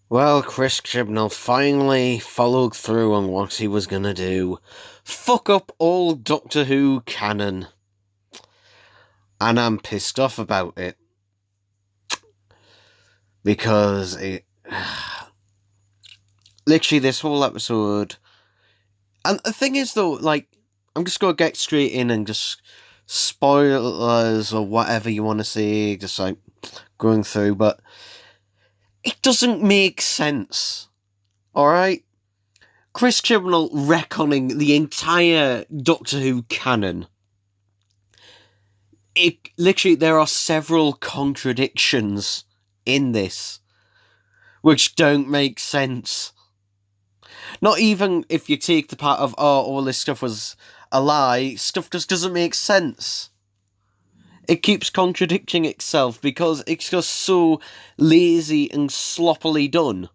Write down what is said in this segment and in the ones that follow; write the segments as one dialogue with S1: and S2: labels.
S1: Well, Chris Chibnall finally followed through on what he was gonna do. Fuck up all Doctor Who canon. And I'm pissed off about it. Because it. Literally, this whole episode. And the thing is, though, like, I'm just gonna get straight in and just spoilers or whatever you want to say, just like going through, but it doesn't make sense. Alright? Chris Chibnall retconning the entire Doctor Who canon. It literally, there are several contradictions in this which don't make sense. Not even if you take the part of, oh, all this stuff was a lie, stuff just doesn't make sense. It keeps contradicting itself because it's just so lazy and sloppily done.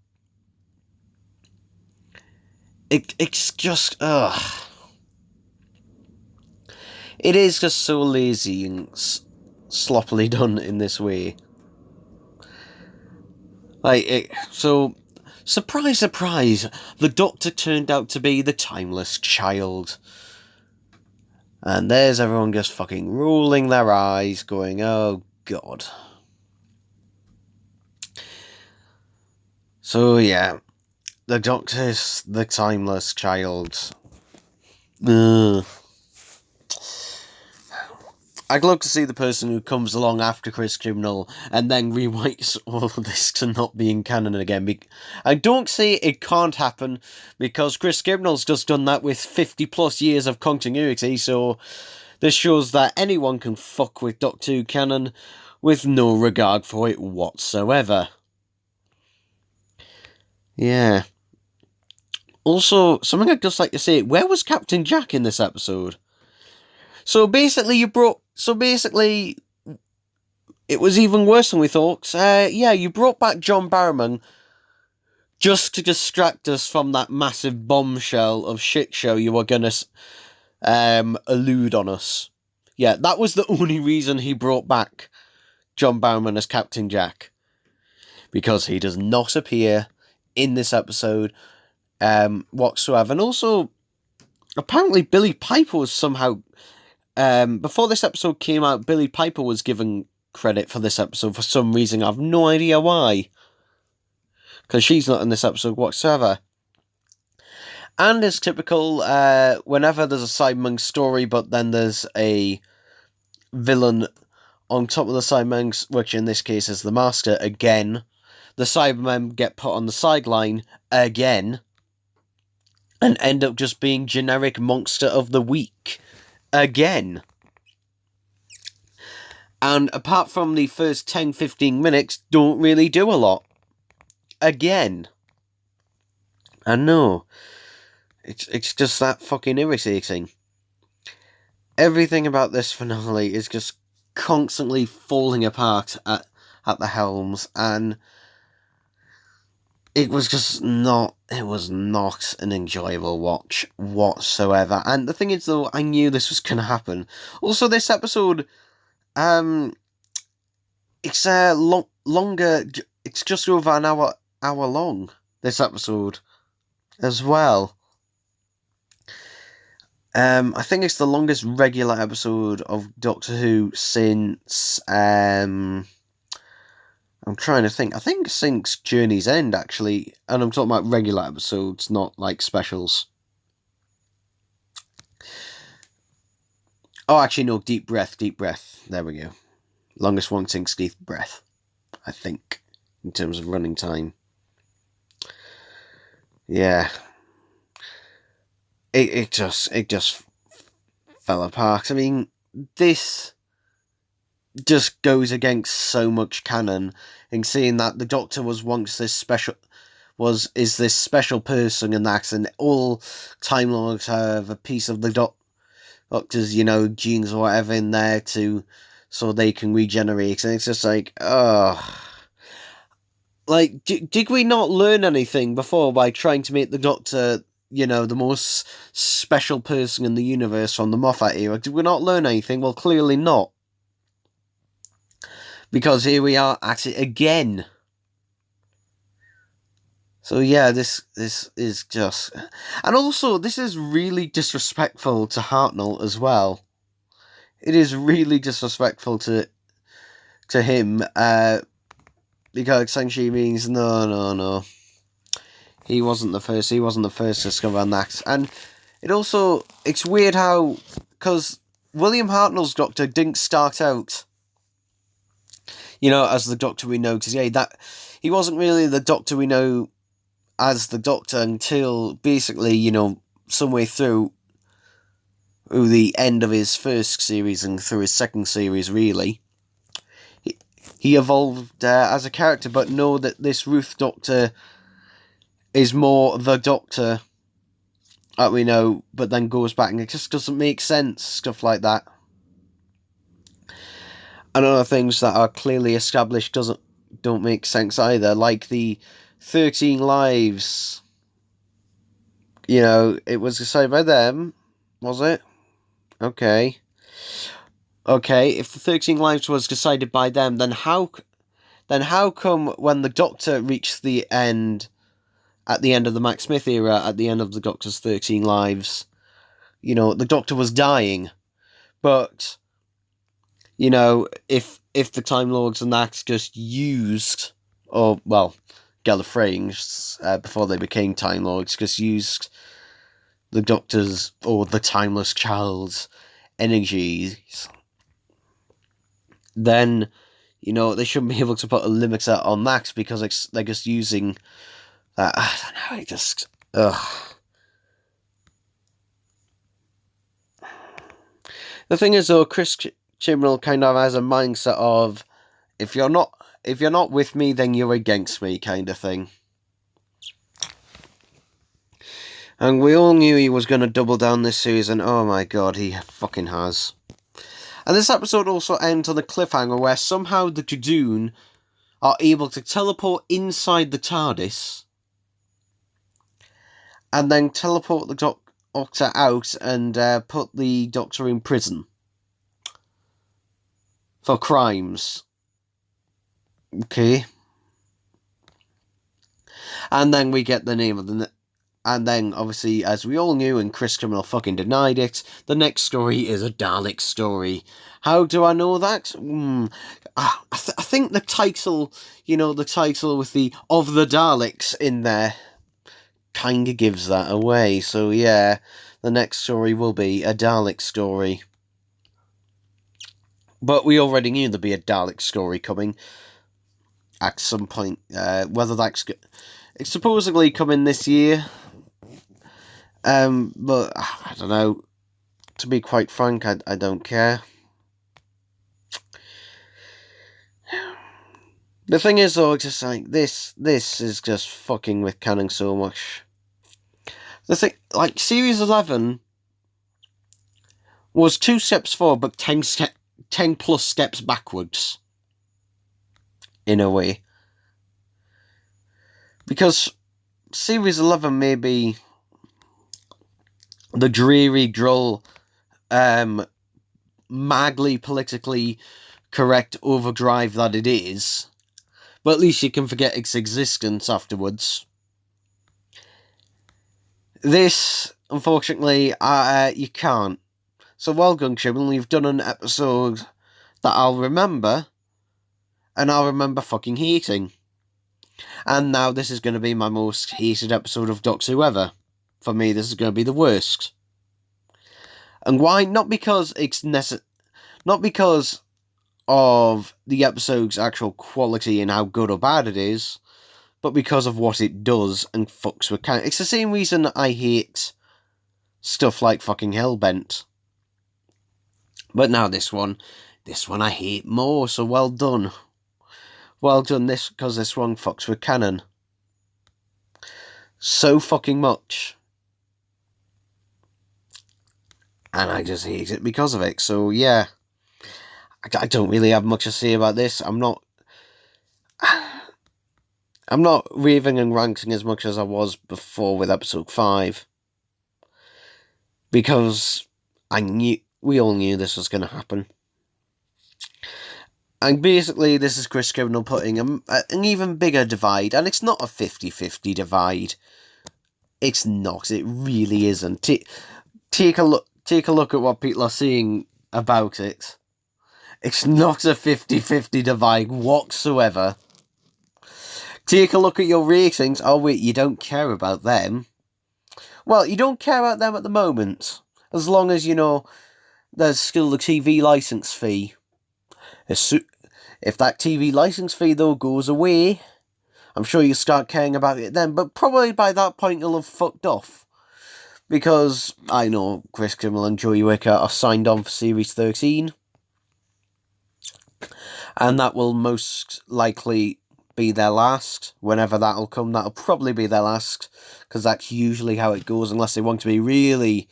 S1: It's just, ugh. It is just so lazy and sloppily done in this way. So, surprise, surprise, the Doctor turned out to be the Timeless Child. And there's everyone just fucking rolling their eyes, going, oh god. So yeah, the Doctor's the Timeless Child. Ugh. I'd love to see the person who comes along after Chris Chibnall and then rewrites all of this to not be in canon again. I don't say it can't happen, because Chris Chibnall's just done that with 50 plus years of continuity, so this shows that anyone can fuck with Doctor Who canon with no regard for it whatsoever. Yeah. Also, something I'd just like to say, where was Captain Jack in this episode? So basically, it was even worse than we thought. You brought back John Barrowman just to distract us from that massive bombshell of shit show you were gonna allude on us. Yeah, that was the only reason he brought back John Barrowman as Captain Jack. Because he does not appear in this episode whatsoever. And also, apparently Billy Piper was somehow... before this episode came out, Billy Piper was given credit for this episode for some reason. I have no idea why. Because she's not in this episode whatsoever. And as typical, whenever there's a Cyberman story, but then there's a villain on top of the Cybermen, which in this case is the Master, again, the Cybermen get put on the sideline again, and end up just being generic monster of the week again. And apart from the first 10-15 minutes, don't really do a lot. Again. I know. It's just that fucking irritating. Everything about this finale is just constantly falling apart at the helms, and it was not an enjoyable watch whatsoever. And the thing is, though, I knew this was going to happen. Also, this episode, it's longer, it's just over an hour long, this episode, as well. I think it's the longest regular episode of Doctor Who since, I'm trying to think. I think since Journey's End, actually. And I'm talking about regular episodes, not like specials. Oh, actually, no. Deep Breath. There we go. Longest one since Deep Breath, I think, in terms of running time. Yeah. It just fell apart. I mean, this just goes against so much canon, in seeing that the Doctor was once this special person, and that, and all Time Lords have a piece of the Doctor's, genes or whatever in there so they can regenerate, and it's just like, like, did we not learn anything before by trying to make the Doctor, the most special person in the universe from the Moffat era? Did we not learn anything? Well, clearly not. Because here we are at it again. So yeah, this is just, and also this is really disrespectful to Hartnell as well. It is really disrespectful to him, because essentially means no. He wasn't the first. He wasn't the first to discover that, and it's weird how, because William Hartnell's Doctor didn't start out, as the Doctor we know today. That he wasn't really the Doctor we know as the Doctor until basically, somewhere through the end of his first series and through his second series, really. He evolved as a character, but know that this Ruth Doctor is more the Doctor that we know, but then goes back, and it just doesn't make sense, stuff like that. And other things that are clearly established don't make sense either, like the 13 Lives. It was decided by them, was it? Okay, if the 13 Lives was decided by them, then how come when the Doctor reached the end, at the end of the Matt Smith era, at the end of the Doctor's 13 Lives, the Doctor was dying, but, if the Time Lords and that just used, or, well, Gallifreyans, before they became Time Lords, just used the Doctor's, or the Timeless Child's energies, then, they shouldn't be able to put a limiter on that, because they're just using that. I don't know, it just, ugh. The thing is, though, Chris Chibnall kind of has a mindset of, if you're not with me, then you're against me, kind of thing. And we all knew he was going to double down this series, and oh my god, he fucking has. And this episode also ends on a cliffhanger where somehow the Judoon are able to teleport inside the TARDIS and then teleport the Doctor out and put the Doctor in prison for crimes. Okay. And then we get the name of the... And then, obviously, as we all knew, and Chris Chibnall fucking denied it, the next story is a Dalek story. How do I know that? I think the title, the title with the "of the Daleks" in there, kind of gives that away. So yeah, the next story will be a Dalek story. But we already knew there'd be a Dalek story coming at some point. Whether that's... It's supposedly coming this year. But I don't know. To be quite frank, I don't care. The thing is, though, just like this is just fucking with canon so much. The thing, like, Series 11 was 2 steps forward, but 10 plus steps backwards. In a way. Because Series 11 may be the dreary, droll, madly politically correct overdrive that it is, but at least you can forget its existence afterwards. This, unfortunately, you can't. So well done, Chibnall, you've done an episode that I'll remember, and I'll remember fucking hating. And now this is going to be my most hated episode of Doctor Who ever. For me, this is going to be the worst. And why? Not because it's not because of the episode's actual quality and how good or bad it is, but because of what it does and fucks with canon. It's the same reason I hate stuff like fucking Hellbent. But now this one I hate more, so well done. Well done, because this one fucks with canon. So fucking much. And I just hate it because of it. So yeah, I don't really have much to say about this. I'm not raving and ranting as much as I was before with episode 5. Because we all knew this was going to happen. And basically, this is Chris Chibnall putting an even bigger divide, and it's not a 50-50 divide. It's not. It really isn't. Take a look. Take a look at what people are saying about it. It's not a 50-50 divide whatsoever. Take a look at your ratings. Oh wait, you don't care about them. Well, you don't care about them at the moment, as long as there's still the TV license fee. If that TV license fee, though, goes away, I'm sure you start caring about it then, but probably by that point you'll have fucked off. Because I know Chris Kimmel and Joey Wicker are signed on for Series 13, and that will most likely be their last. Whenever that'll come, that'll probably be their last, because that's usually how it goes, unless they want to be really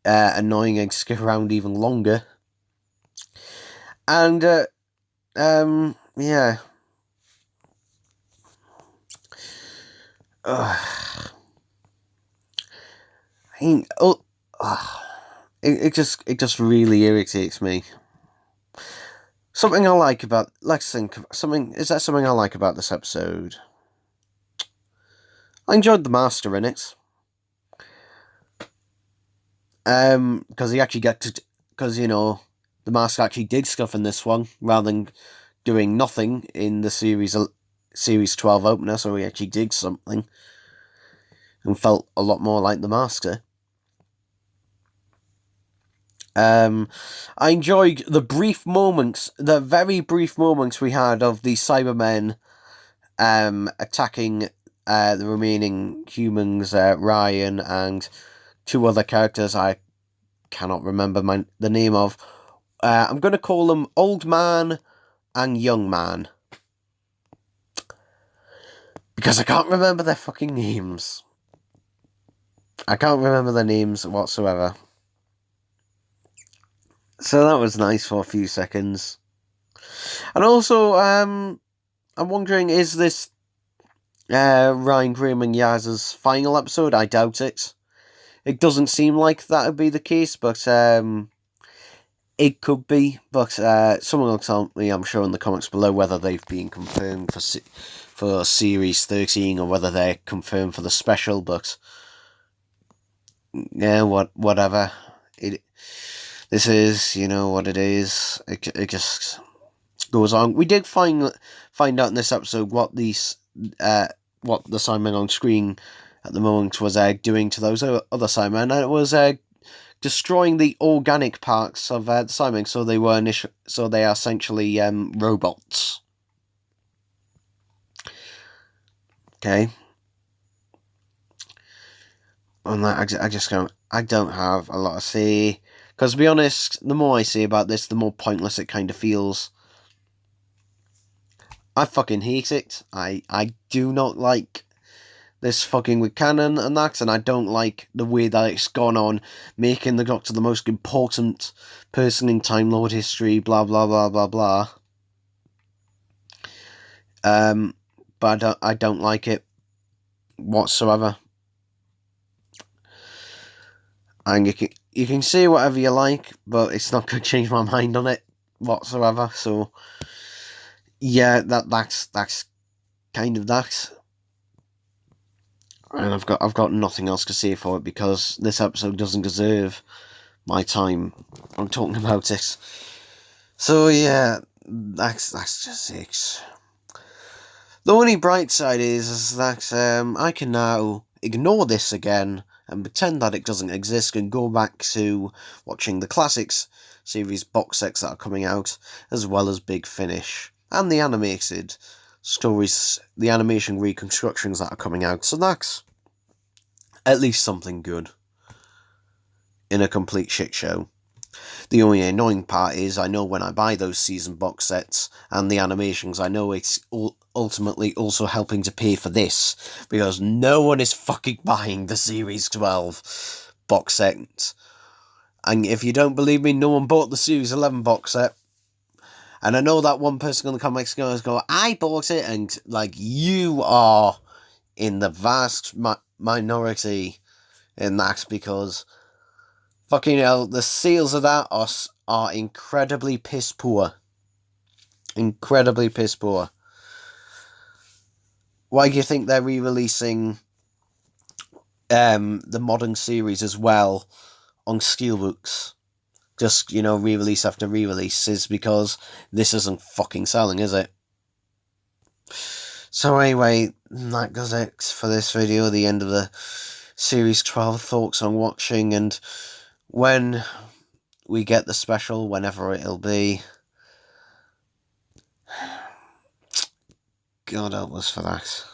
S1: annoying and stick around even longer. And, yeah. I mean, it just really irritates me. Something I like about... Let's think. Is there something I like about this episode? I enjoyed the Master in it. Because he actually because, the Master actually did stuff in this one, rather than doing nothing in the Series 12 opener, so he actually did something. And felt a lot more like the Master. I enjoyed the very brief moments we had of the Cybermen attacking the remaining humans, Ryan and two other characters I cannot remember the name of. I'm going to call them Old Man and Young Man, because I can't remember their fucking names. I can't remember their names whatsoever. So that was nice for a few seconds. And also, I'm wondering, is this Ryan, Graham and Yaz's final episode? I doubt it. It doesn't seem like that would be the case, but it could be. But someone will tell me, I'm sure, in the comments below, whether they've been confirmed for Series 13 or whether they're confirmed for the special. But yeah, whatever. This is, what it is. It just goes on. We did find out in this episode what the Cybermen on screen at the moment was doing to those other Cybermen, and it was destroying the organic parts of the Cybermen, so they are essentially robots. Okay. On that, I don't have a lot to say. Because, to be honest, the more I say about this, the more pointless it kind of feels. I fucking hate it. I do not like this fucking with canon and that, and I don't like the way that it's gone on, making the Doctor the most important person in Time Lord history, blah, blah, blah, blah, blah. But I don't like it whatsoever. And you can say whatever you like, but it's not going to change my mind on it whatsoever. So yeah, that's kind of that. And I've got nothing else to say for it, because this episode doesn't deserve my time on talking about it. So yeah, that's just it. The only bright side is that I can now ignore this again and pretend that it doesn't exist, and go back to watching the Classics series box sets that are coming out, as well as Big Finish, and the animated stories, the animation reconstructions that are coming out. So that's at least something good in a complete shit show. The only annoying part is, I know when I buy those season box sets and the animations, I know it's ultimately also helping to pay for this, because no one is fucking buying the Series 12 box set. And if you don't believe me, no one bought the Series 11 box set. And I know that one person in the comments going, I bought it, and you are in the vast minority in that, because fucking hell, the sales of that are incredibly piss poor. Incredibly piss poor. Why do you think they're re-releasing the modern series as well on steelbooks? Just, re-release after re-release, is because this isn't fucking selling, is it? So anyway, that does it for this video, the end of the Series 12 thoughts on watching, and when we get the special, whenever it'll be, God help us for that.